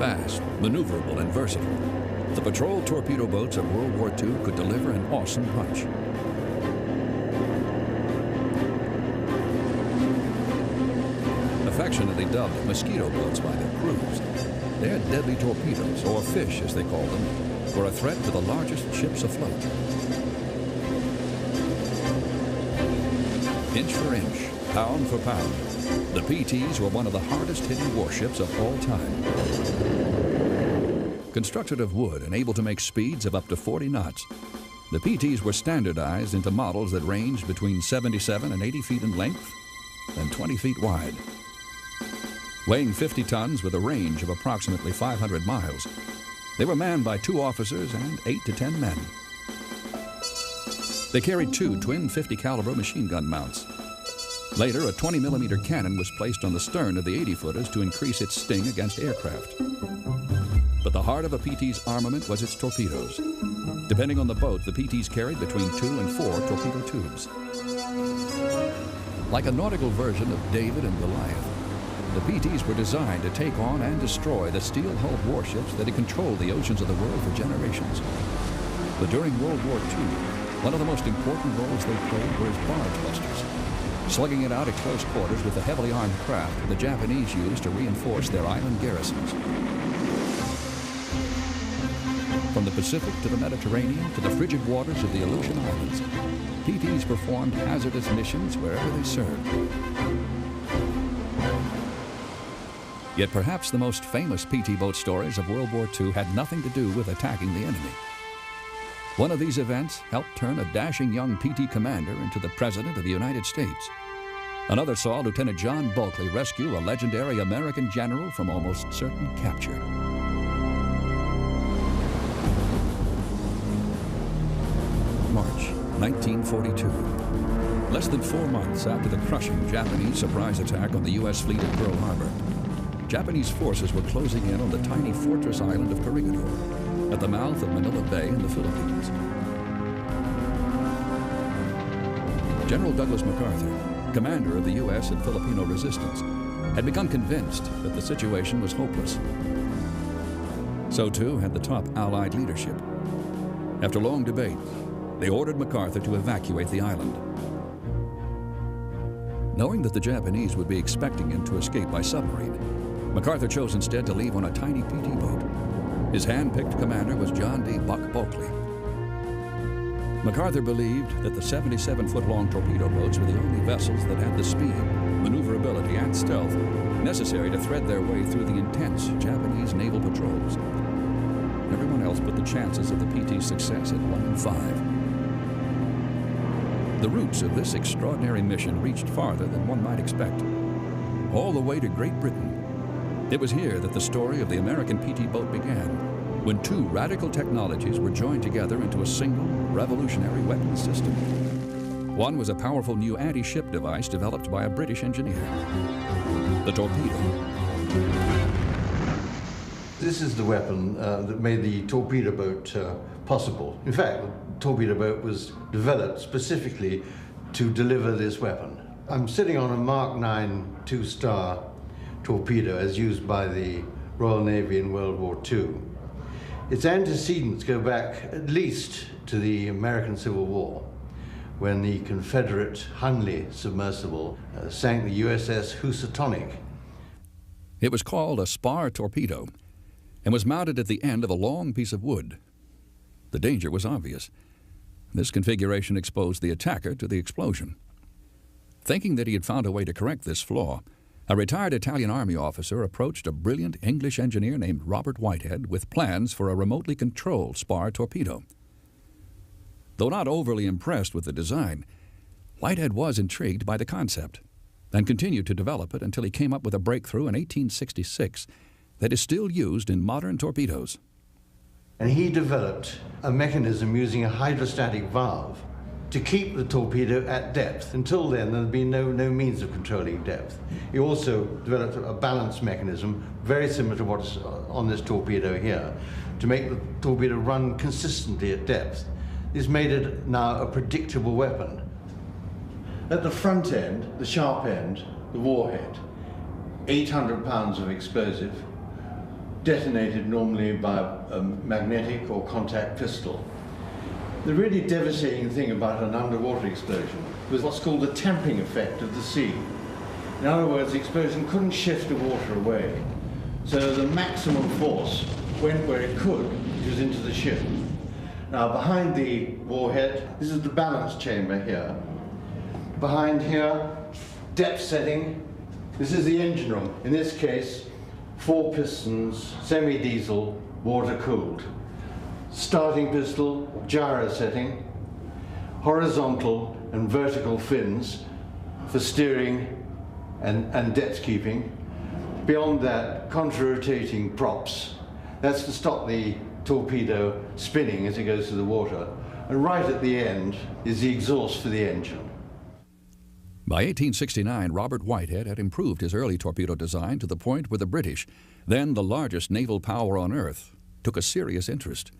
Fast, maneuverable, and versatile, the patrol torpedo boats of World War II could deliver an awesome punch. Affectionately dubbed mosquito boats by their crews, they had deadly torpedoes, or fish as they called them, for a threat to the largest ships afloat. Inch for inch, pound for pound, the PTs were one of the hardest hitting warships of all time. Constructed of wood and able to make speeds of up to 40 knots, the PTs were standardized into models that ranged between 77 and 80 feet in length and 20 feet wide. Weighing 50 tons with a range of approximately 500 miles, they were manned by 2 officers and 8 to 10 men. They carried 2 twin 50 caliber machine gun mounts. Later, a 20-millimeter cannon was placed on the stern of the 80-footers to increase its sting against aircraft. But the heart of a PT's armament was its torpedoes. Depending on the boat, the PTs carried between 2 and 4 torpedo tubes. Like a nautical version of David and Goliath, the PTs were designed to take on and destroy the steel-hulled warships that had controlled the oceans of the world for generations. But during World War II, one of the most important roles they played were as barge busters, slugging it out at close quarters with the heavily armed craft the Japanese used to reinforce their island garrisons. From the Pacific to the Mediterranean to the frigid waters of the Aleutian Islands, PTs performed hazardous missions wherever they served. Yet perhaps the most famous PT boat stories of World War II had nothing to do with attacking the enemy. One of these events helped turn a dashing young PT commander into the President of the United States. Another saw Lieutenant John Bulkley rescue a legendary American general from almost certain capture. March 1942. Less than 4 months after the crushing Japanese surprise attack on the U.S. fleet at Pearl Harbor, Japanese forces were closing in on the tiny fortress island of Corregidor at the mouth of Manila Bay in the Philippines. General Douglas MacArthur, commander of the U.S. and Filipino resistance, had become convinced that the situation was hopeless. So too had the top Allied leadership. After long debate, they ordered MacArthur to evacuate the island. Knowing that the Japanese would be expecting him to escape by submarine, MacArthur chose instead to leave on a tiny PT boat. His hand-picked commander was John D. Buck Bulkley. MacArthur believed that the 77-foot-long torpedo boats were the only vessels that had the speed, maneuverability, and stealth necessary to thread their way through the intense Japanese naval patrols. Everyone else put the chances of the PT's success at 1 in 5. The roots of this extraordinary mission reached farther than one might expect, all the way to Great Britain. It was here that the story of the American PT boat began, when 2 radical technologies were joined together into a single, revolutionary weapons system. One was a powerful new anti-ship device developed by a British engineer, the torpedo. This is the weapon that made the torpedo boat possible. In fact, the torpedo boat was developed specifically to deliver this weapon. I'm sitting on a Mark 9 2-star torpedo as used by the Royal Navy in World War II. Its antecedents go back at least to the American Civil War, when the Confederate Hunley submersible sank the USS Housatonic. It was called a spar torpedo and was mounted at the end of a long piece of wood. The danger was obvious. This configuration exposed the attacker to the explosion. Thinking that he had found a way to correct this flaw, A retired Italian Army officer approached a brilliant English engineer named Robert Whitehead with plans for a remotely controlled spar torpedo. Though not overly impressed with the design, Whitehead was intrigued by the concept and continued to develop it until he came up with a breakthrough in 1866 that is still used in modern torpedoes. And he developed a mechanism using a hydrostatic valve to keep the torpedo at depth. Until then, there had been no means of controlling depth. He also developed a balance mechanism very similar to what's on this torpedo here to make the torpedo run consistently at depth. This made it now a predictable weapon. At the front end, the sharp end, the warhead, 800 pounds of explosive, detonated normally by a magnetic or contact pistol. The really devastating thing about an underwater explosion was what's called the tamping effect of the sea. In other words, the explosion couldn't shift the water away. So the maximum force went where it could, which was into the ship. Now behind the warhead, this is the balance chamber here. Behind here, depth setting. This is the engine room. In this case, 4 pistons, semi-diesel, water-cooled. Starting pistol, gyro setting, horizontal and vertical fins for steering and depth keeping. Beyond that, contra-rotating props. That's to stop the torpedo spinning as it goes through the water. And right at the end is the exhaust for the engine. By 1869, Robert Whitehead had improved his early torpedo design to the point where the British, then the largest naval power on Earth, took a serious interest.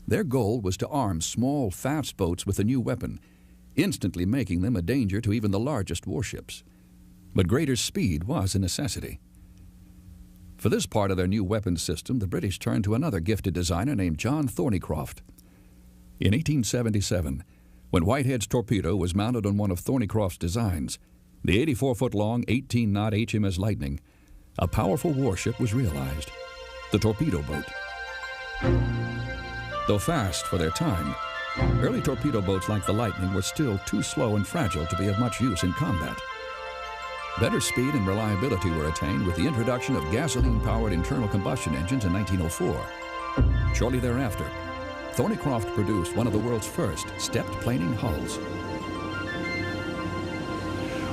Their goal was to arm small, fast boats with the new weapon, instantly making them a danger to even the largest warships. But greater speed was a necessity. For this part of their new weapons system, the British turned to another gifted designer named John Thornycroft. In 1877, when Whitehead's torpedo was mounted on one of Thornycroft's designs, the 84-foot-long 18-knot HMS Lightning, a powerful warship was realized, the torpedo boat. Though fast for their time, early torpedo boats like the Lightning were still too slow and fragile to be of much use in combat. Better speed and reliability were attained with the introduction of gasoline-powered internal combustion engines in 1904. Shortly thereafter, Thornycroft produced one of the world's first stepped planing hulls.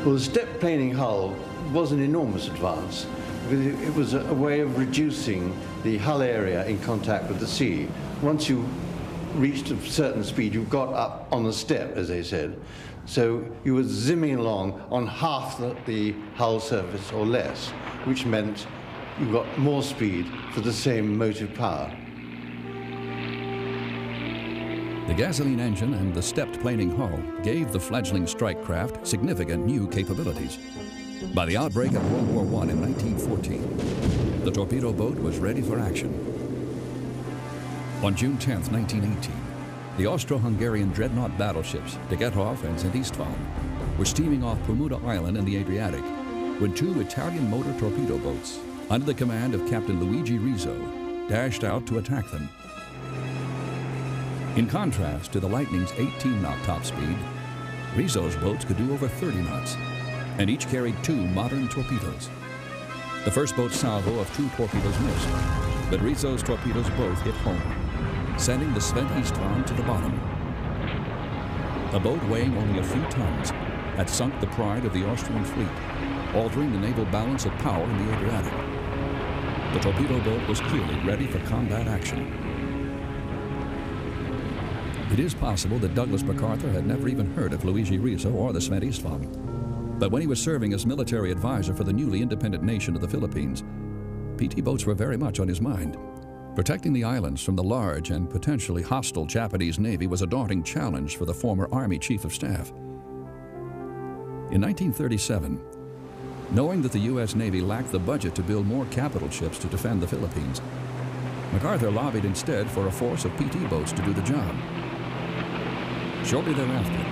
Well, the stepped planing hull was an enormous advance. It was a way of reducing the hull area in contact with the sea. Once you reached a certain speed, you got up on the step, as they said. So you were zimming along on half the hull surface or less, which meant you got more speed for the same motive power. The gasoline engine and the stepped planing hull gave the fledgling strike craft significant new capabilities. By the outbreak of World War I in 1914, the torpedo boat was ready for action. On June 10, 1918, the Austro-Hungarian dreadnought battleships De Gethoff and St. Istvan were steaming off Bermuda Island in the Adriatic when 2 Italian motor torpedo boats, under the command of Captain Luigi Rizzo, dashed out to attack them. In contrast to the Lightning's 18-knot top speed, Rizzo's boats could do over 30 knots, and each carried 2 modern torpedoes. The first boat's salvo of 2 torpedoes missed, but Rizzo's torpedoes both hit home, sending the St. Istvan to the bottom. A boat weighing only a few tons had sunk the pride of the Austrian fleet, altering the naval balance of power in the Adriatic. The torpedo boat was clearly ready for combat action. It is possible that Douglas MacArthur had never even heard of Luigi Rizzo or the St. Istvan. But when he was serving as military advisor for the newly independent nation of the Philippines, PT boats were very much on his mind. Protecting the islands from the large and potentially hostile Japanese Navy was a daunting challenge for the former Army Chief of Staff. In 1937, knowing that the U.S. Navy lacked the budget to build more capital ships to defend the Philippines, MacArthur lobbied instead for a force of PT boats to do the job. Shortly thereafter,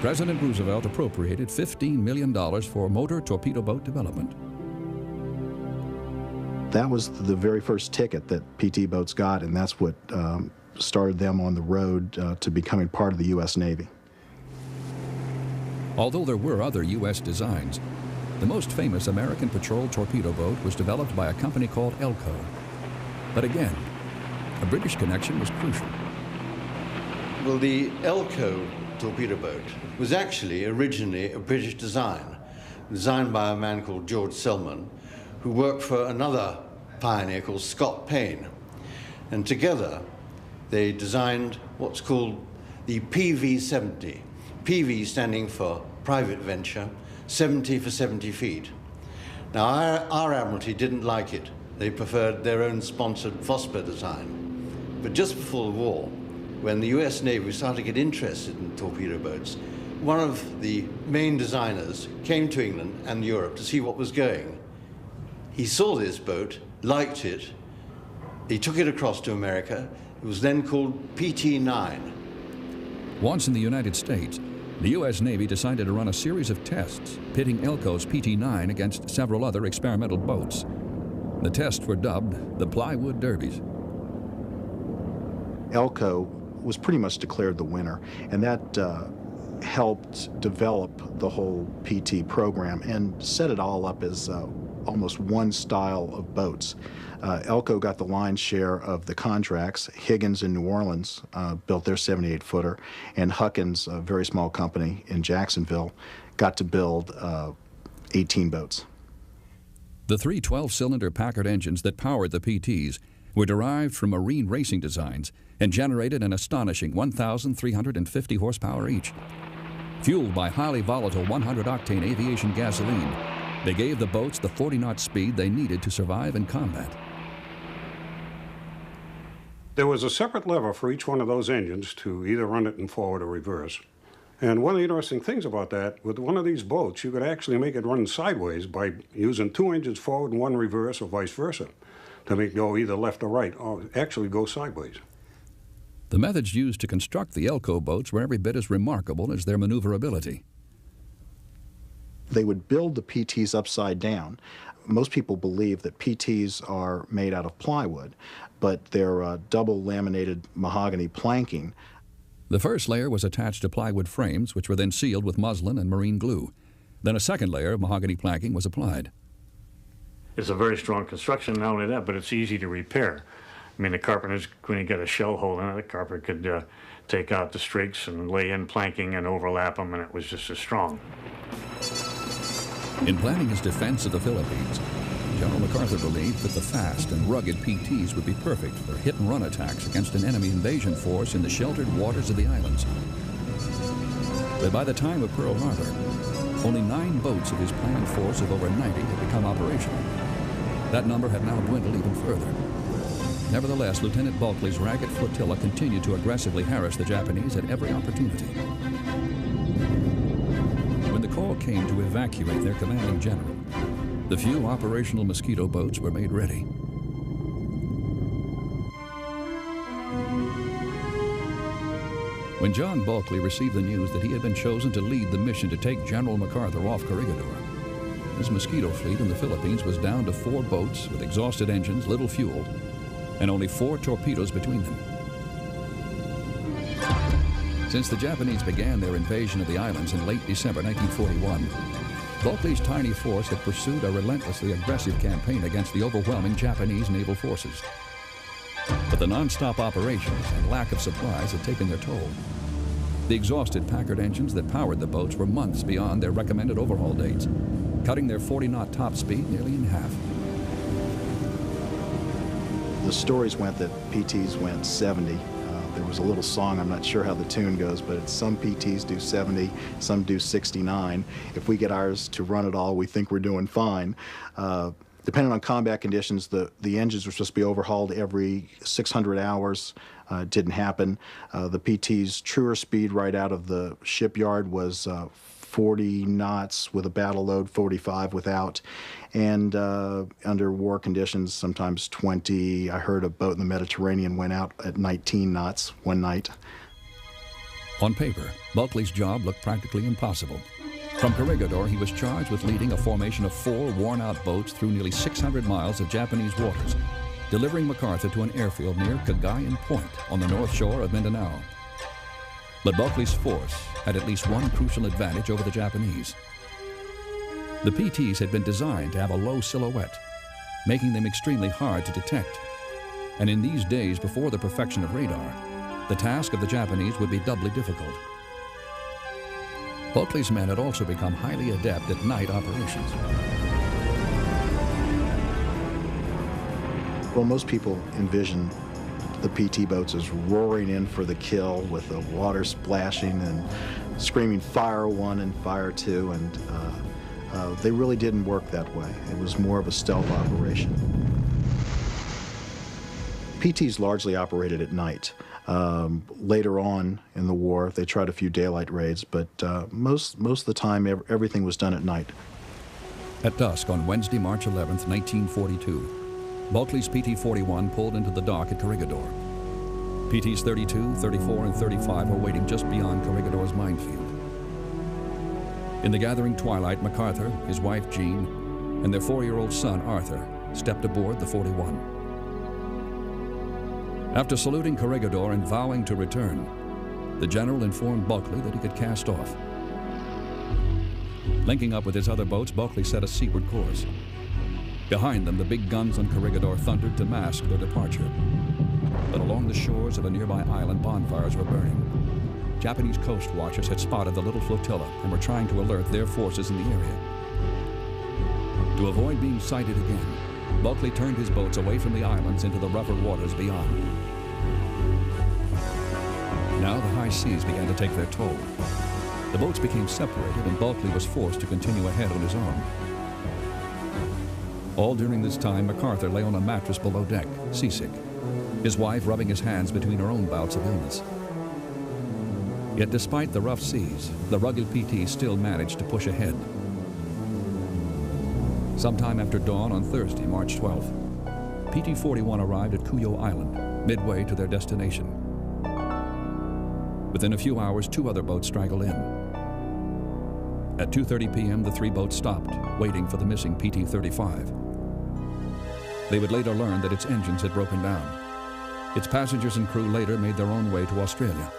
President Roosevelt appropriated $15 million for motor torpedo boat development. That was the very first ticket that PT boats got, and that's what started them on the road to becoming part of the U.S. Navy. Although there were other U.S. designs, The most famous American patrol torpedo boat was developed by a company called Elco. But again, a British connection was crucial. Well, the Elco torpedo boat was actually originally a British design, designed by a man called George Selman, who worked for another pioneer called Scott Payne. And together, they designed what's called the PV-70. PV standing for private venture, 70 for 70 feet. Now, our Admiralty didn't like it. They preferred their own sponsored Vosper design. But just before the war, when the US Navy started to get interested in torpedo boats, one of the main designers came to England and Europe to see what was going. He saw this boat, liked it, he took it across to America. It was then called PT-9. Once in the United States, the U.S. Navy decided to run a series of tests, pitting Elco's PT-9 against several other experimental boats. The tests were dubbed the Plywood Derbies. Elco was pretty much declared the winner, and that helped develop the whole PT program and set it all up as almost one style of boats. Elco got the lion's share of the contracts. Higgins in New Orleans built their 78-footer, and Huckins, a very small company in Jacksonville, got to build 18 boats. The three 12-cylinder Packard engines that powered the PTs were derived from marine racing designs and generated an astonishing 1,350 horsepower each. Fueled by highly volatile 100-octane aviation gasoline, they gave the boats the 40-knot speed they needed to survive in combat. There was a separate lever for each one of those engines to either run it in forward or reverse. And one of the interesting things about that, with one of these boats, you could actually make it run sideways by using two engines forward and one reverse or vice versa to make it go either left or right, or actually go sideways. The methods used to construct the Elco boats were every bit as remarkable as their maneuverability. They would build the PTs upside down. Most people believe that PTs are made out of plywood, but they're double laminated mahogany planking. The first layer was attached to plywood frames, which were then sealed with muslin and marine glue. Then a second layer of mahogany planking was applied. It's a very strong construction, not only that, but it's easy to repair. I mean, the carpenters, when you get a shell hole in it, the carpenter could take out the strakes and lay in planking and overlap them, and it was just as strong. In planning his defense of the Philippines, General MacArthur believed that the fast and rugged PTs would be perfect for hit-and-run attacks against an enemy invasion force in the sheltered waters of the islands. But by the time of Pearl Harbor, only 9 boats of his planned force of over 90 had become operational. That number had now dwindled even further. Nevertheless, Lieutenant Bulkeley's ragged flotilla continued to aggressively harass the Japanese at every opportunity. When the call came to evacuate their commanding general, the few operational Mosquito boats were made ready. When John Bulkeley received the news that he had been chosen to lead the mission to take General MacArthur off Corregidor, his Mosquito fleet in the Philippines was down to 4 boats with exhausted engines, little fuel, and only 4 torpedoes between them. Since the Japanese began their invasion of the islands in late December 1941, Bulkeley's tiny force had pursued a relentlessly aggressive campaign against the overwhelming Japanese naval forces. But the non-stop operations and lack of supplies had taken their toll. The exhausted Packard engines that powered the boats were months beyond their recommended overhaul dates, cutting their 40-knot top speed nearly in half. The stories went that PTs went 70. There was a little song, I'm not sure how the tune goes, but it's some PTs do 70, some do 69. If we get ours to run at all, we think we're doing fine. Depending on combat conditions, the engines were supposed to be overhauled every 600 hours. It didn't happen. The PT's truer speed right out of the shipyard was 40 knots with a battle load, 45 without. And under war conditions, sometimes 20. I heard a boat in the Mediterranean went out at 19 knots one night. On paper, Bulkeley's job looked practically impossible. From Corregidor, he was charged with leading a formation of 4 worn-out boats through nearly 600 miles of Japanese waters, delivering MacArthur to an airfield near Cagayan Point on the north shore of Mindanao. But Bulkeley's force had at least one crucial advantage over the Japanese. The PTs had been designed to have a low silhouette, making them extremely hard to detect. And in these days before the perfection of radar, the task of the Japanese would be doubly difficult. Bulkley's men had also become highly adept at night operations. Well, most people envision the PT boats as roaring in for the kill with the water splashing and screaming fire one and fire two, and they really didn't work that way. It was more of a stealth operation. PTs largely operated at night. Later on in the war, they tried a few daylight raids, but most of the time, everything was done at night. At dusk on Wednesday, March 11th, 1942, Bulkley's PT-41 pulled into the dock at Corregidor. PTs 32, 34, and 35 were waiting just beyond Corregidor's minefield. In the gathering twilight, MacArthur, his wife Jean, and their 4-year-old son Arthur stepped aboard the 41. After saluting Corregidor and vowing to return, the general informed Bulkley that he could cast off. Linking up with his other boats, Bulkley set a seaward course. Behind them, the big guns on Corregidor thundered to mask their departure. But along the shores of a nearby island, bonfires were burning. Japanese coast watchers had spotted the little flotilla and were trying to alert their forces in the area. To avoid being sighted again, Bulkley turned his boats away from the islands into the rougher waters beyond. Now the high seas began to take their toll. The boats became separated and Bulkley was forced to continue ahead on his own. All during this time, MacArthur lay on a mattress below deck, seasick, his wife rubbing his hands between her own bouts of illness. Yet despite the rough seas, the rugged PT still managed to push ahead. Sometime after dawn on Thursday, March 12th, PT-41 arrived at Cuyo Island, midway to their destination. Within a few hours, 2 other boats straggled in. At 2:30 p.m., the 3 boats stopped, waiting for the missing PT-35. They would later learn that its engines had broken down. Its passengers and crew later made their own way to Australia.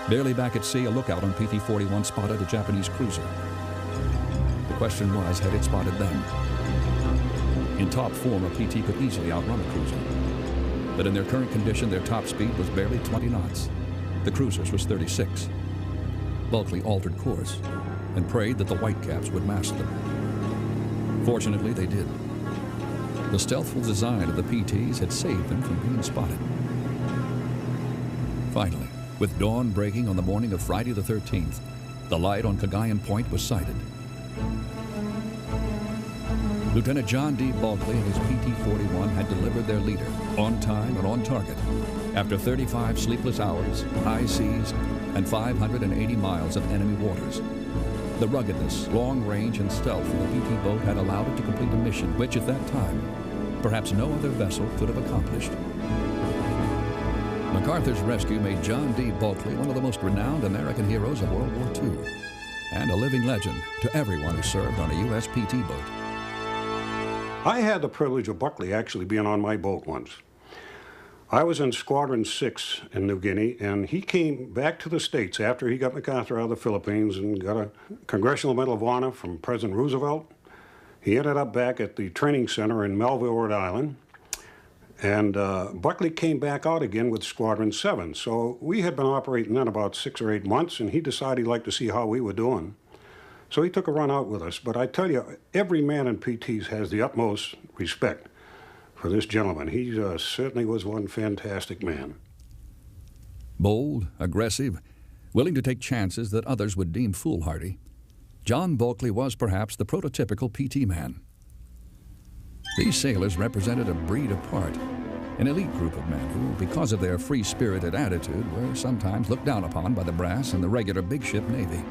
Barely back at sea, a lookout on PT-41 spotted a Japanese cruiser. The question was, had it spotted them? In top form, a PT could easily outrun a cruiser. But in their current condition, their top speed was barely 20 knots. The cruiser's was 36. Bulkley altered course and prayed that the Whitecaps would mask them. Fortunately, they did. The stealthful design of the PTs had saved them from being spotted. Finally, with dawn breaking on the morning of Friday the 13th, the light on Cagayan Point was sighted. Lieutenant John D. Bulkley and his PT-41 had delivered their leader, on time and on target, after 35 sleepless hours, high seas, and 580 miles of enemy waters. The ruggedness, long range, and stealth of the PT boat had allowed it to complete a mission which, at that time, perhaps no other vessel could have accomplished. MacArthur's rescue made John D. Bulkley one of the most renowned American heroes of World War II, and a living legend to everyone who served on a U.S. PT boat. I had the privilege of Bulkley actually being on my boat once. I was in Squadron 6 in New Guinea, and he came back to the States after he got MacArthur out of the Philippines and got a Congressional Medal of Honor from President Roosevelt. He ended up back at the training center in Melville, Rhode Island, and Bulkley came back out again with Squadron 7. So we had been operating then about 6 or 8 months, and he decided he'd like to see how we were doing. So he took a run out with us. But I tell you, every man in PTs has the utmost respect for this gentleman. He certainly was one fantastic man. Bold, aggressive, willing to take chances that others would deem foolhardy, John Bulkley was perhaps the prototypical PT man. These sailors represented a breed apart, an elite group of men who, because of their free-spirited attitude, were sometimes looked down upon by the brass and the regular big-ship Navy.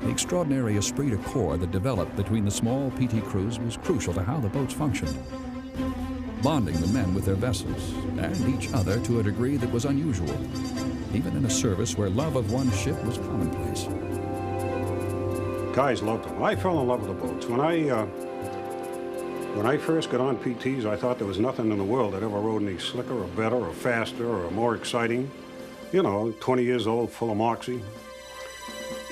The extraordinary esprit de corps that developed between the small PT crews was crucial to how the boats functioned, bonding the men with their vessels and each other to a degree that was unusual, even in a service where love of one ship was commonplace. Guys loved them. I fell in love with the boats. When I first got on PTs, I thought there was nothing in the world that ever rode any slicker or better or faster or more exciting. You know, 20 years old, full of moxie.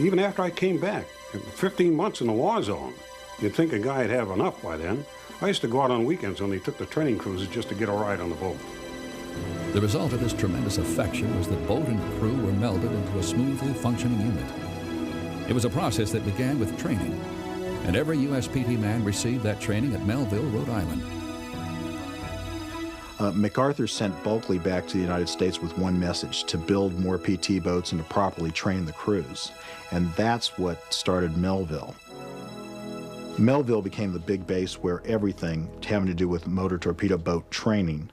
Even after I came back, 15 months in the war zone. You'd think a guy'd have enough by then. I used to go out on weekends when they took the training cruises just to get a ride on the boat. The result of this tremendous affection was that boat and crew were melded into a smoothly functioning unit. It was a process that began with training, and every U.S. PT man received that training at Melville, Rhode Island. MacArthur sent Bulkley back to the United States with one message: to build more PT boats and to properly train the crews. And that's what started Melville. Melville became the big base where everything having to do with motor torpedo boat training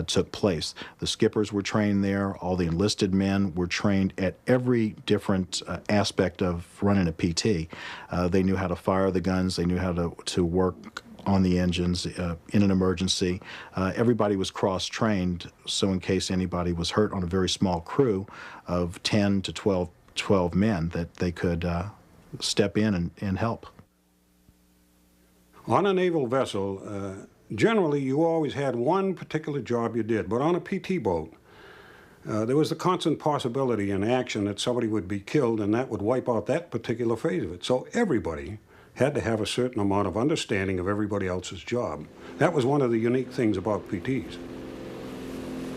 took place. The skippers were trained there, all the enlisted men were trained at every different aspect of running a PT. They knew how to fire the guns, they knew how to work on the engines in an emergency. Everybody was cross-trained, so in case anybody was hurt on a very small crew of 10 to 12 men, that they could step in and help. On a naval vessel, generally you always had one particular job you did, but on a PT boat, there was the constant possibility in action that somebody would be killed, and that would wipe out that particular phase of it. So everybody had to have a certain amount of understanding of everybody else's job. That was one of the unique things about PTs.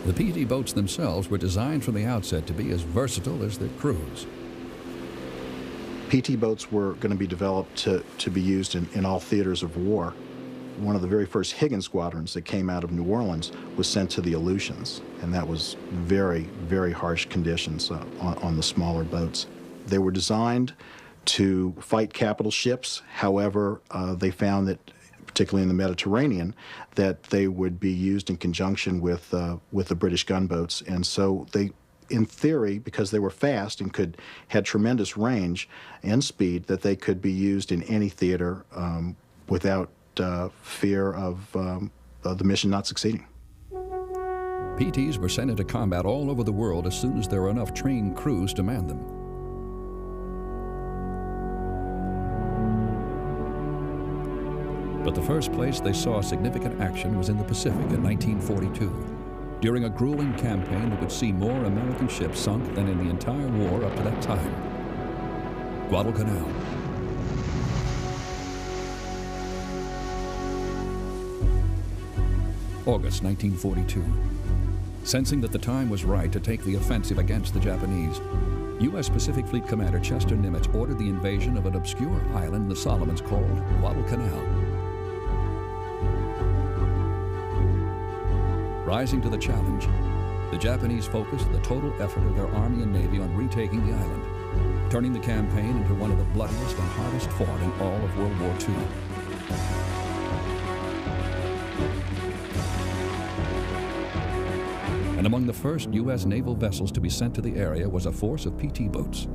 The PT boats themselves were designed from the outset to be as versatile as their crews. PT boats were going to be developed to be used in all theaters of war. One of the very first Higgins squadrons that came out of New Orleans was sent to the Aleutians, and that was very, very harsh conditions on the smaller boats. They were designed to fight capital ships. However, they found that, particularly in the Mediterranean, that they would be used in conjunction with the British gunboats, and so they, in theory, because they were fast and had tremendous range and speed, that they could be used in any theater without fear of the mission not succeeding. PTs were sent into combat all over the world as soon as there were enough trained crews to man them. But the first place they saw significant action was in the Pacific in 1942. During a grueling campaign that would see more American ships sunk than in the entire war up to that time. Guadalcanal. August 1942. Sensing that the time was right to take the offensive against the Japanese, U.S. Pacific Fleet Commander Chester Nimitz ordered the invasion of an obscure island in the Solomons called Guadalcanal. Rising to the challenge, the Japanese focused the total effort of their Army and Navy on retaking the island, turning the campaign into one of the bloodiest and hardest fought in all of World War II. And among the first U.S. naval vessels to be sent to the area was a force of PT boats.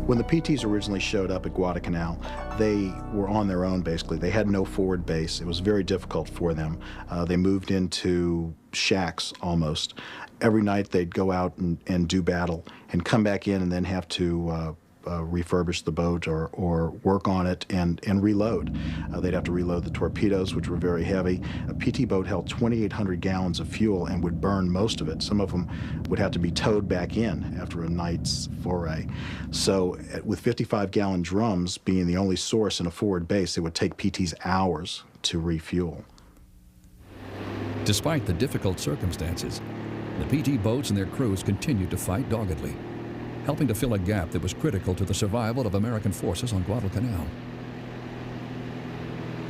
When the PTs originally showed up at Guadalcanal, they were on their own, basically. They had no forward base. It was very difficult for them. They moved into shacks, almost. Every night they'd go out and do battle and come back in and then have to refurbish the boat or work on it and reload. They'd have to reload the torpedoes, which were very heavy. A PT boat held 2,800 gallons of fuel and would burn most of it. Some of them would have to be towed back in after a night's foray. So with 55-gallon drums being the only source in a forward base, it would take PTs hours to refuel. Despite the difficult circumstances, the PT boats and their crews continued to fight doggedly, helping to fill a gap that was critical to the survival of American forces on Guadalcanal.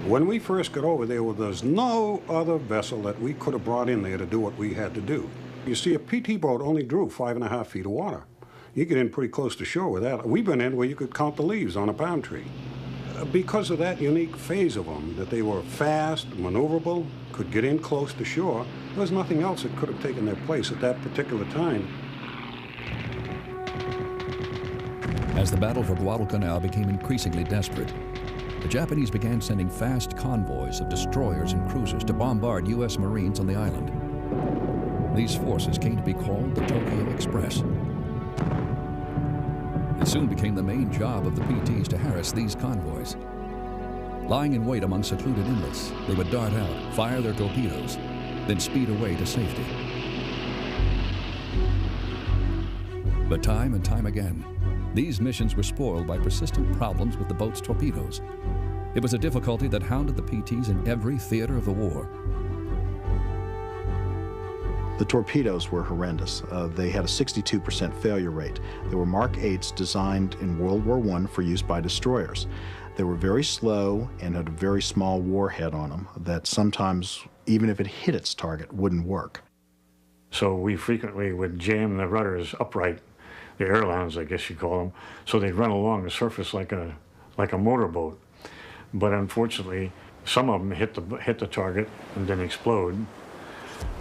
When we first got over there, there's no other vessel that we could have brought in there to do what we had to do. You see, a PT boat only drew 5.5 feet of water. You get in pretty close to shore with that. We've been in where you could count the leaves on a palm tree. Because of that unique phase of them, that they were fast, maneuverable, could get in close to shore, there was nothing else that could have taken their place at that particular time. As the battle for Guadalcanal became increasingly desperate, the Japanese began sending fast convoys of destroyers and cruisers to bombard U.S. Marines on the island. These forces came to be called the Tokyo Express. It soon became the main job of the PTs to harass these convoys. Lying in wait among secluded inlets, they would dart out, fire their torpedoes, then speed away to safety. But time and time again, These missions were spoiled by persistent problems with the boat's torpedoes. It was a difficulty that hounded the PTs in every theater of the war. The torpedoes were horrendous. They had a 62% failure rate. They were Mark 8s designed in World War I for use by destroyers. They were very slow and had a very small warhead on them that sometimes, even if it hit its target, wouldn't work. So we frequently would jam the rudders upright, the airlines, I guess you call them, so they'd run along the surface like a motorboat. But unfortunately, some of them hit the target and then explode.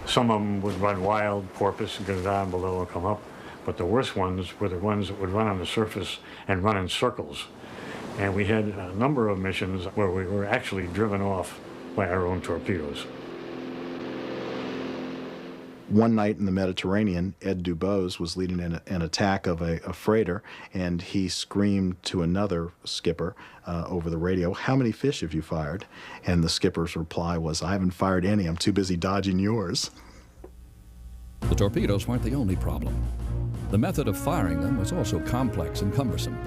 Some of them would run wild, porpoise, and go down below and come up. But the worst ones were the ones that would run on the surface and run in circles. And we had a number of missions where we were actually driven off by our own torpedoes. One night in the Mediterranean, Ed Dubose was leading an attack of a freighter, and he screamed to another skipper over the radio, "How many fish have you fired?" And the skipper's reply was, "I haven't fired any. I'm too busy dodging yours." The torpedoes weren't the only problem. The method of firing them was also complex and cumbersome.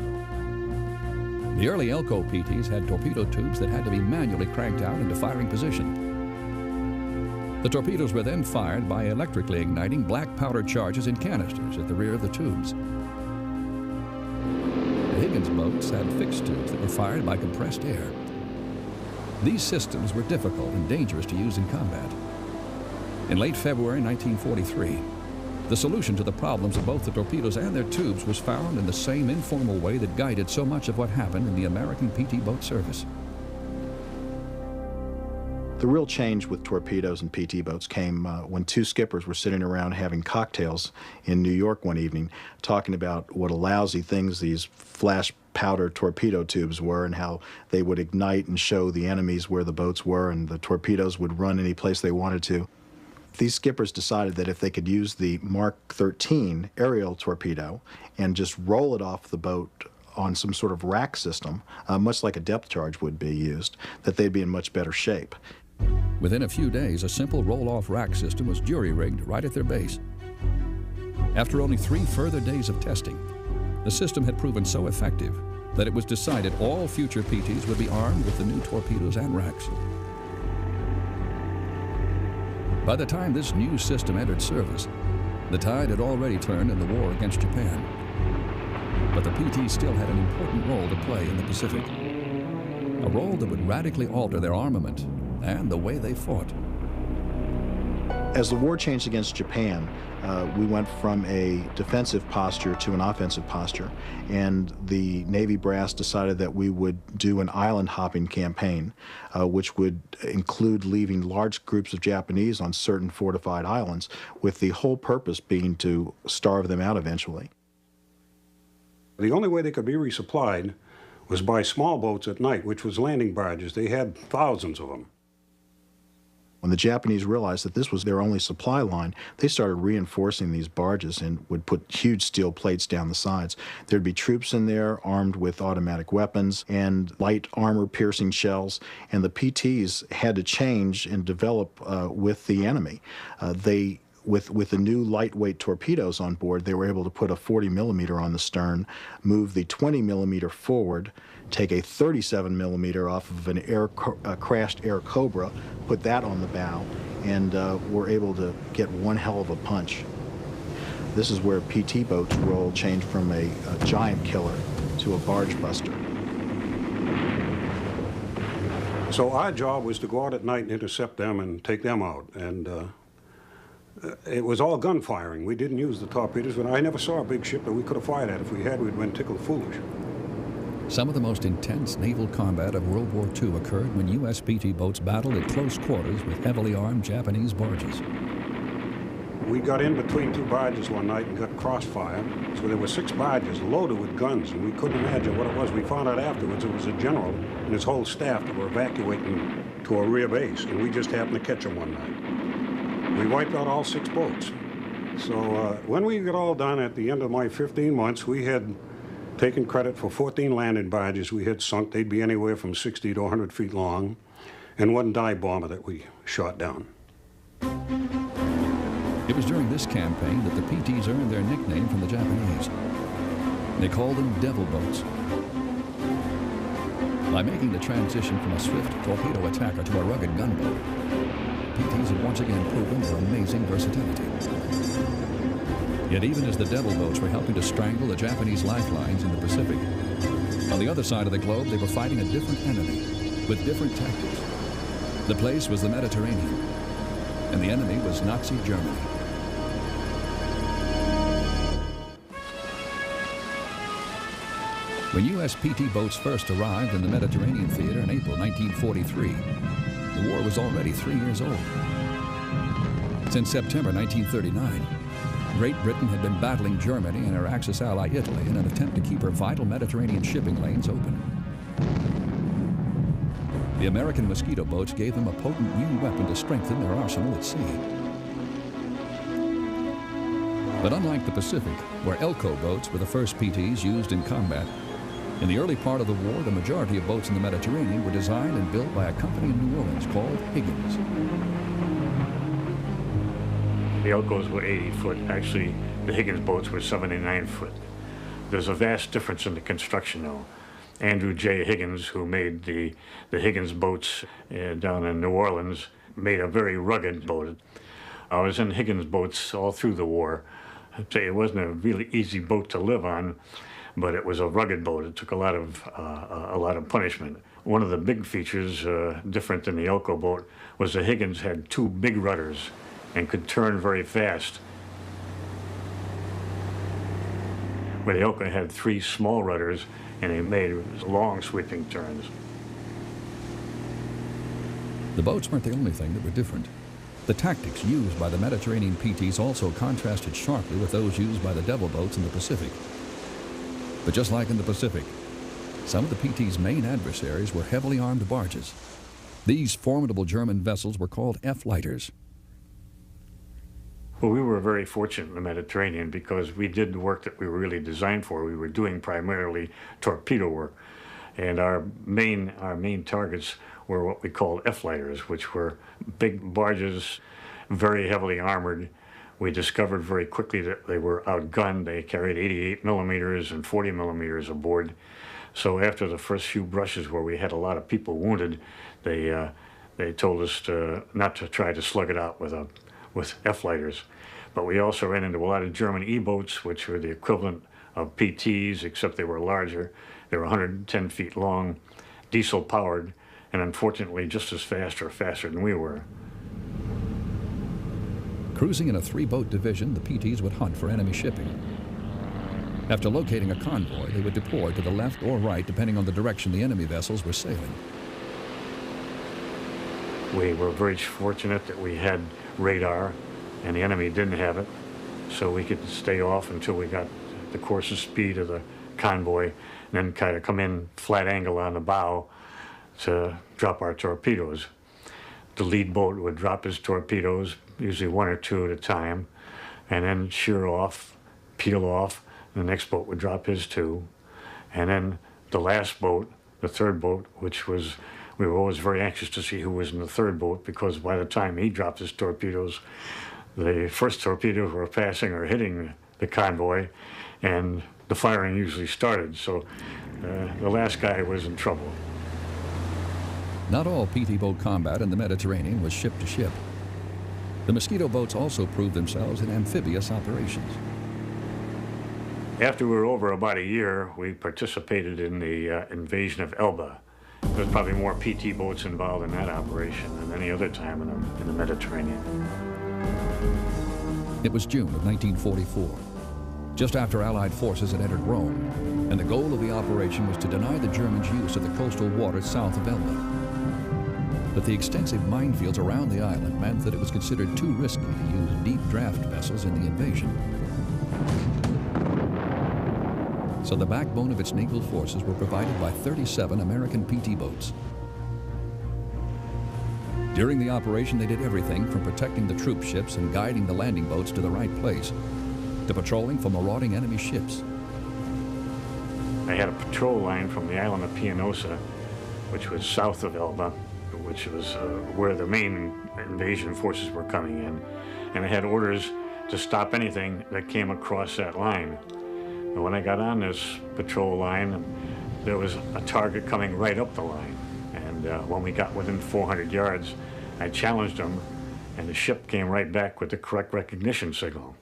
The early Elco PTs had torpedo tubes that had to be manually cranked out into firing position. The torpedoes were then fired by electrically igniting black powder charges in canisters at the rear of the tubes. The Higgins boats had fixed tubes that were fired by compressed air. These systems were difficult and dangerous to use in combat. In late February 1943, the solution to the problems of both the torpedoes and their tubes was found in the same informal way that guided so much of what happened in the American PT boat service. The real change with torpedoes and PT boats came when two skippers were sitting around having cocktails in New York one evening, talking about what a lousy things these flash powder torpedo tubes were and how they would ignite and show the enemies where the boats were, and the torpedoes would run any place they wanted to. These skippers decided that if they could use the Mark 13 aerial torpedo and just roll it off the boat on some sort of rack system, much like a depth charge would be used, that they'd be in much better shape. Within a few days, a simple roll-off rack system was jury-rigged right at their base. After only 3 further days of testing, the system had proven so effective that it was decided all future PTs would be armed with the new torpedoes and racks. By the time this new system entered service, the tide had already turned in the war against Japan. But the PTs still had an important role to play in the Pacific, a role that would radically alter their armament and the way they fought. As the war changed against Japan, we went from a defensive posture to an offensive posture, and the Navy brass decided that we would do an island hopping campaign, which would include leaving large groups of Japanese on certain fortified islands, with the whole purpose being to starve them out eventually. The only way they could be resupplied was by small boats at night, which was landing barges. They had thousands of them. When the Japanese realized that this was their only supply line, they started reinforcing these barges and would put huge steel plates down the sides. There'd be troops in there armed with automatic weapons and light armor-piercing shells, and the PTs had to change and develop with the enemy. With the new lightweight torpedoes on board, they were able to put a 40 millimeter on the stern, move the 20 millimeter forward, take a 37 millimeter off of an crashed Air Cobra, put that on the bow, and were able to get one hell of a punch. This is where PT boats' role changed from a giant killer to a barge buster. So our job was to go out at night and intercept them and take them out. And it was all gun firing. We didn't use the torpedoes, but I never saw a big ship that we could have fired at. If we had, we'd been tickled foolish. Some of the most intense naval combat of World War II occurred when U.S. PT boats battled at close quarters with heavily armed Japanese barges. We got in between 2 barges one night and got crossfire. So there were 6 barges loaded with guns, and we couldn't imagine what it was. We found out afterwards it was a general and his whole staff that were evacuating to a rear base, and we just happened to catch them one night. We wiped out all 6 boats. So when we got all done at the end of my 15 months, we had taken credit for 14 landing barges we had sunk. They'd be anywhere from 60 to 100 feet long, and 1 dive bomber that we shot down. It was during this campaign that the PTs earned their nickname from the Japanese. They called them devil boats. By making the transition from a swift torpedo attacker to a rugged gunboat, PTs had once again proven their amazing versatility. Yet even as the devil boats were helping to strangle the Japanese lifelines in the Pacific, on the other side of the globe they were fighting a different enemy with different tactics. The place was the Mediterranean, and the enemy was Nazi Germany. When U.S. PT boats first arrived in the Mediterranean theater in April 1943, the war was already 3 years old. Since September 1939, Great Britain had been battling Germany and her Axis ally Italy in an attempt to keep her vital Mediterranean shipping lanes open. The American Mosquito boats gave them a potent new weapon to strengthen their arsenal at sea. But unlike the Pacific, where Elco boats were the first PTs used in combat, in the early part of the war, the majority of boats in the Mediterranean were designed and built by a company in New Orleans called Higgins. The Elcos were 80 foot. Actually, the Higgins boats were 79 foot. There's a vast difference in the construction, though. Andrew J. Higgins, who made the Higgins boats down in New Orleans, made a very rugged boat. I was in Higgins boats all through the war. I'd say it wasn't a really easy boat to live on, but it was a rugged boat. It took a lot of punishment. One of the big features, different than the Elco boat, was the Higgins had 2 big rudders and could turn very fast, where the Elco had 3 small rudders and they made long sweeping turns. The boats weren't the only thing that were different. The tactics used by the Mediterranean PTs also contrasted sharply with those used by the devil boats in the Pacific. But just like in the Pacific, some of the PT's main adversaries were heavily armed barges. These formidable German vessels were called F-lighters. Well, we were very fortunate in the Mediterranean because we did the work that we were really designed for. We were doing primarily torpedo work. And our main targets were what we called F-lighters, which were big barges, very heavily armored. We discovered very quickly that they were outgunned. They carried 88 millimeters and 40 millimeters aboard. So after the first few brushes where we had a lot of people wounded, they told us not to try to slug it out with F-lighters. But we also ran into a lot of German E-boats, which were the equivalent of PTs, except they were larger. They were 110 feet long, diesel powered, and unfortunately just as fast or faster than we were. Cruising in a 3-boat division, the PTs would hunt for enemy shipping. After locating a convoy, they would deploy to the left or right, depending on the direction the enemy vessels were sailing. We were very fortunate that we had radar, and the enemy didn't have it, so we could stay off until we got the course of speed of the convoy, and then kind of come in flat angle on the bow to drop our torpedoes. The lead boat would drop his torpedoes, usually 1 or 2 at a time, and then sheer off, peel off. The next boat would drop his too. And then the last boat, the 3rd boat, which was, we were always very anxious to see who was in the 3rd boat, because by the time he dropped his torpedoes, the first torpedoes were passing or hitting the convoy, and the firing usually started. So the last guy was in trouble. Not all PT boat combat in the Mediterranean was ship to ship. The Mosquito boats also proved themselves in amphibious operations. After we were over about a year, we participated in the invasion of Elba. There was probably more PT boats involved in that operation than any other time in the Mediterranean. It was June of 1944, just after Allied forces had entered Rome, and the goal of the operation was to deny the Germans use of the coastal waters south of Elba. But the extensive minefields around the island meant that it was considered too risky to use deep draft vessels in the invasion. So the backbone of its naval forces were provided by 37 American PT boats. During the operation, they did everything from protecting the troop ships and guiding the landing boats to the right place, to patrolling for marauding enemy ships. I had a patrol line from the island of Pianosa, which was south of Elba, which was where the main invasion forces were coming in. And I had orders to stop anything that came across that line. And when I got on this patrol line, there was a target coming right up the line. And when we got within 400 yards, I challenged them, and the ship came right back with the correct recognition signal.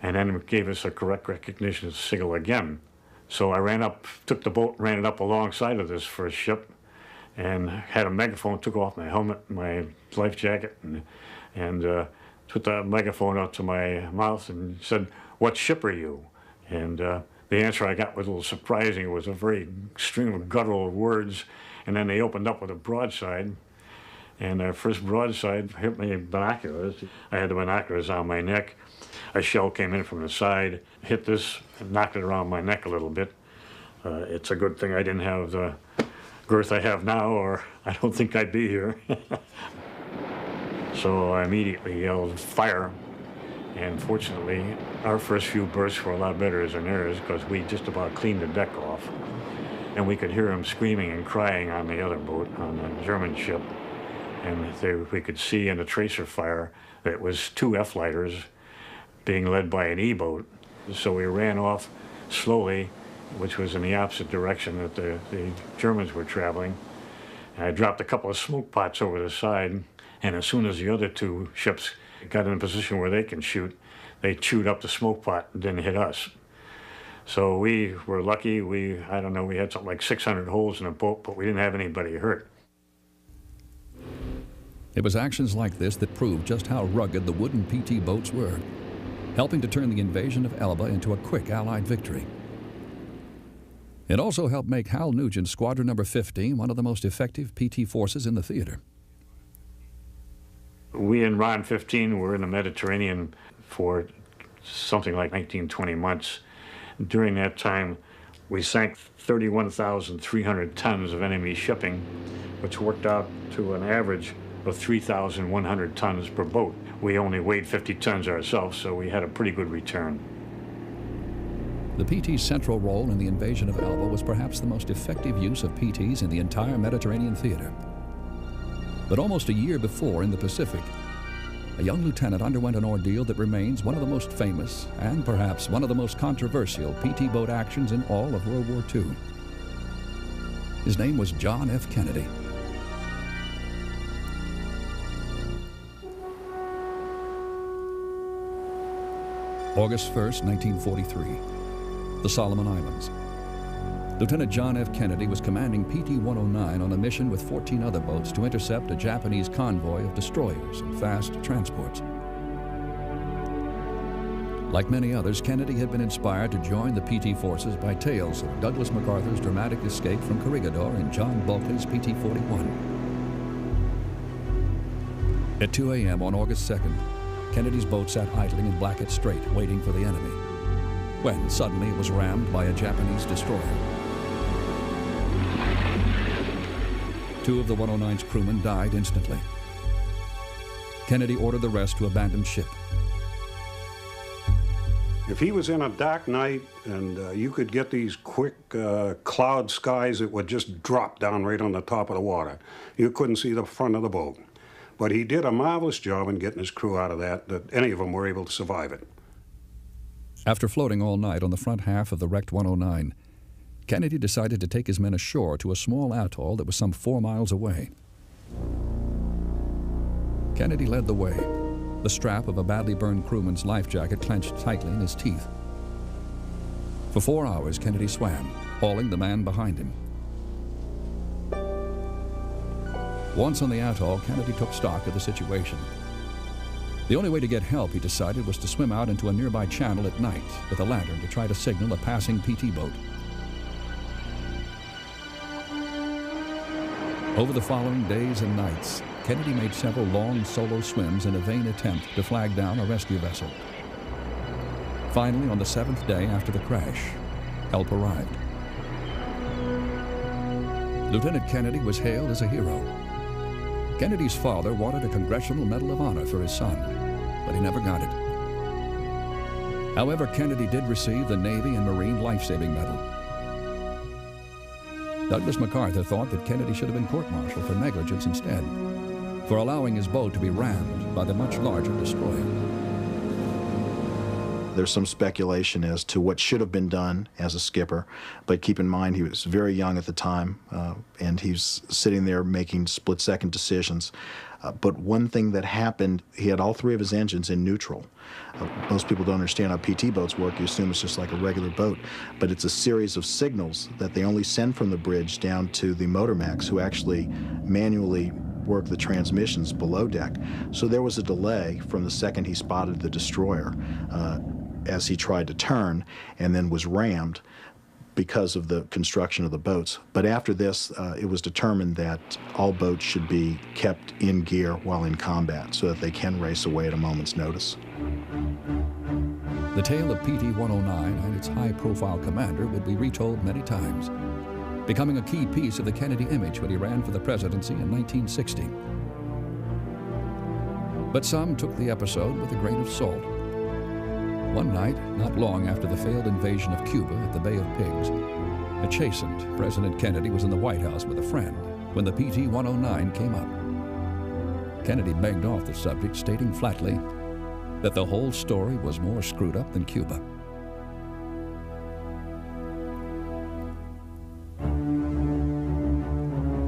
And then gave us a correct recognition signal again. So I ran up, took the boat, ran it up alongside of this first ship, and had a megaphone, took off my helmet, my life jacket, and put the megaphone up to my mouth and said, "What ship are you?" And the answer I got was a little surprising. It was a very string of guttural words, and then they opened up with a broadside. And our first broadside hit me in binoculars. I had the binoculars on my neck. A shell came in from the side, hit this, and knocked it around my neck a little bit. It's a good thing I didn't have the girth I have now, or I don't think I'd be here. So I immediately yelled, "Fire!" And fortunately, our first few bursts were a lot better than theirs, because we just about cleaned the deck off. And we could hear them screaming and crying on the other boat, on the German ship. And we could see in the tracer fire that it was two F-lighters being led by an E-boat. So we ran off slowly, which was in the opposite direction that the Germans were traveling. And I dropped a couple of smoke pots over the side, and as soon as the other two ships got in a position where they can shoot, they chewed up the smoke pot and didn't hit us. So we were lucky. I don't know, we had something like 600 holes in the boat, but we didn't have anybody hurt. It was actions like this that proved just how rugged the wooden PT boats were, helping to turn the invasion of Elba into a quick Allied victory. It also helped make Hal Nugent's Squadron Number 15 one of the most effective PT forces in the theater. We in Ron 15 were in the Mediterranean for something like 19-20 months. During that time, we sank 31,300 tons of enemy shipping, which worked out to an average of 3,100 tons per boat. We only weighed 50 tons ourselves, so we had a pretty good return. The PT's central role in the invasion of Elba was perhaps the most effective use of PTs in the entire Mediterranean theater. But almost a year before, in the Pacific, a young lieutenant underwent an ordeal that remains one of the most famous and perhaps one of the most controversial PT boat actions in all of World War II. His name was John F. Kennedy. August 1st, 1943, the Solomon Islands. Lieutenant John F. Kennedy was commanding PT-109 on a mission with 14 other boats to intercept a Japanese convoy of destroyers and fast transports. Like many others, Kennedy had been inspired to join the PT forces by tales of Douglas MacArthur's dramatic escape from Corregidor in John Bulkeley's PT-41. At 2 a.m. on August 2nd, Kennedy's boat sat idling in Blackett Strait, waiting for the enemy, when suddenly it was rammed by a Japanese destroyer. Two of the 109's crewmen died instantly. Kennedy ordered the rest to abandon ship. If he was in a dark night and you could get these quick cloud skies that would just drop down right on the top of the water, you couldn't see the front of the boat. But he did a marvelous job in getting his crew out of that any of them were able to survive it. After floating all night on the front half of the wrecked 109, Kennedy decided to take his men ashore to a small atoll that was some 4 miles away. Kennedy led the way, the strap of a badly burned crewman's life jacket clenched tightly in his teeth. For 4 hours, Kennedy swam, hauling the man behind him. Once on the atoll, Kennedy took stock of the situation. The only way to get help, he decided, was to swim out into a nearby channel at night with a lantern to try to signal a passing PT boat. Over the following days and nights, Kennedy made several long solo swims in a vain attempt to flag down a rescue vessel. Finally, on the 7th day after the crash, help arrived. Lieutenant Kennedy was hailed as a hero. Kennedy's father wanted a Congressional Medal of Honor for his son, but he never got it. However, Kennedy did receive the Navy and Marine Life-Saving Medal. Douglas MacArthur thought that Kennedy should have been court-martialed for negligence instead, for allowing his boat to be rammed by the much larger destroyer. There's some speculation as to what should have been done as a skipper, but keep in mind he was very young at the time, and he's sitting there making split-second decisions. But one thing that happened, he had all three of his engines in neutral. Most people don't understand how PT boats work. You assume it's just like a regular boat, but it's a series of signals that they only send from the bridge down to the motor mechs, who actually manually work the transmissions below deck. So there was a delay from the second he spotted the destroyer as he tried to turn, and then was rammed because of the construction of the boats. But after this, it was determined that all boats should be kept in gear while in combat so that they can race away at a moment's notice. The tale of PT-109 and its high-profile commander would be retold many times, becoming a key piece of the Kennedy image when he ran for the presidency in 1960. But some took the episode with a grain of salt. One night, not long after the failed invasion of Cuba at the Bay of Pigs, a chastened President Kennedy was in the White House with a friend when the PT-109 came up. Kennedy begged off the subject, stating flatly that the whole story was more screwed up than Cuba.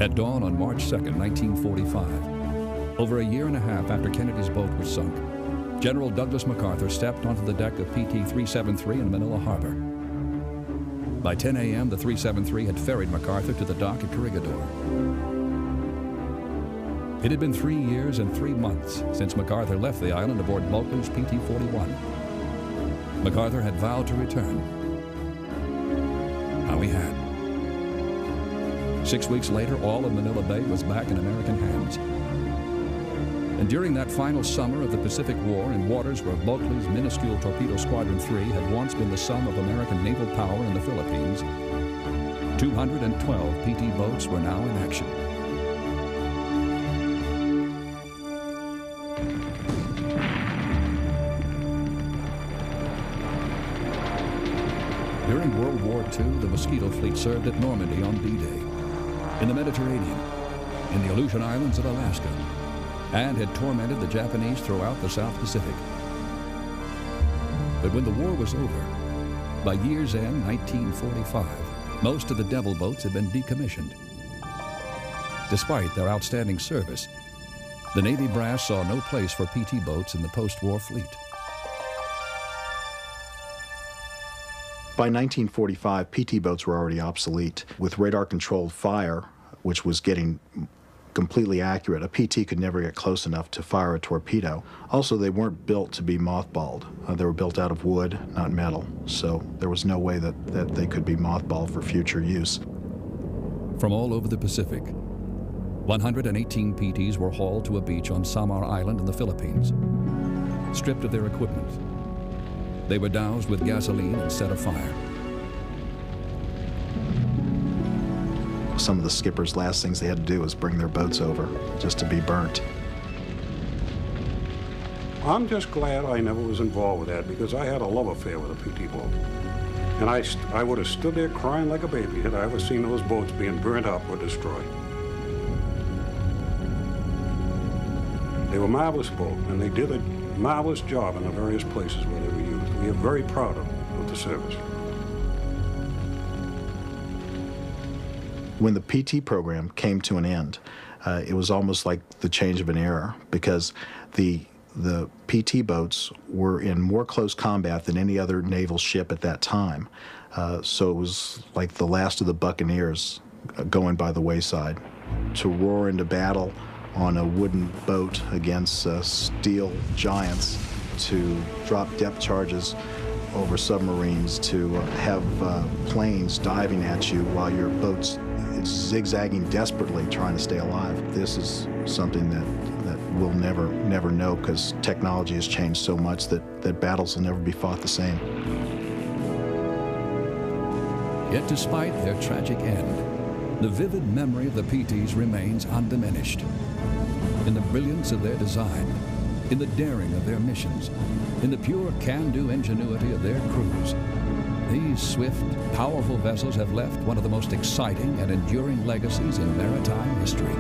At dawn on March 2nd, 1945, over a year and a half after Kennedy's boat was sunk, General Douglas MacArthur stepped onto the deck of PT-373 in Manila Harbor. By 10 a.m., the 373 had ferried MacArthur to the dock at Corregidor. It had been 3 years and 3 months since MacArthur left the island aboard Bulkland's PT-41. MacArthur had vowed to return. Now he had. 6 weeks later, all of Manila Bay was back in American hands. And during that final summer of the Pacific War, in waters where Bulkley's minuscule Torpedo Squadron 3 had once been the sum of American naval power in the Philippines, 212 PT boats were now in action. During World War II, the Mosquito Fleet served at Normandy on D-Day, in the Mediterranean, in the Aleutian Islands of Alaska, and had tormented the Japanese throughout the South Pacific. But when the war was over, by year's end, 1945, most of the Devil boats had been decommissioned. Despite their outstanding service, the Navy brass saw no place for PT boats in the post-war fleet. By 1945, PT boats were already obsolete. With radar-controlled fire, which was getting completely accurate, a PT could never get close enough to fire a torpedo. Also, they weren't built to be mothballed. They were built out of wood, not metal, so there was no way that they could be mothballed for future use. From all over the Pacific, 118 PTs were hauled to a beach on Samar Island in the Philippines. Stripped of their equipment, they were doused with gasoline and set afire. Some of the skippers' last things they had to do was bring their boats over just to be burnt. I'm just glad I never was involved with that, because I had a love affair with a PT boat. And I would have stood there crying like a baby had I ever seen those boats being burnt up or destroyed. They were marvelous boats, and they did a marvelous job in the various places where they were used. We are very proud of the service. When the PT program came to an end, it was almost like the change of an era, because the PT boats were in more close combat than any other naval ship at that time. So it was like the last of the buccaneers going by the wayside. To roar into battle on a wooden boat against steel giants, to drop depth charges over submarines, to have planes diving at you while your boat's zigzagging desperately trying to stay alive. This is something that we'll never know, because technology has changed so much that battles will never be fought the same. Yet despite their tragic end, the vivid memory of the PTs remains undiminished. In the brilliance of their design, in the daring of their missions, in the pure can-do ingenuity of their crews, these swift, powerful vessels have left one of the most exciting and enduring legacies in maritime history.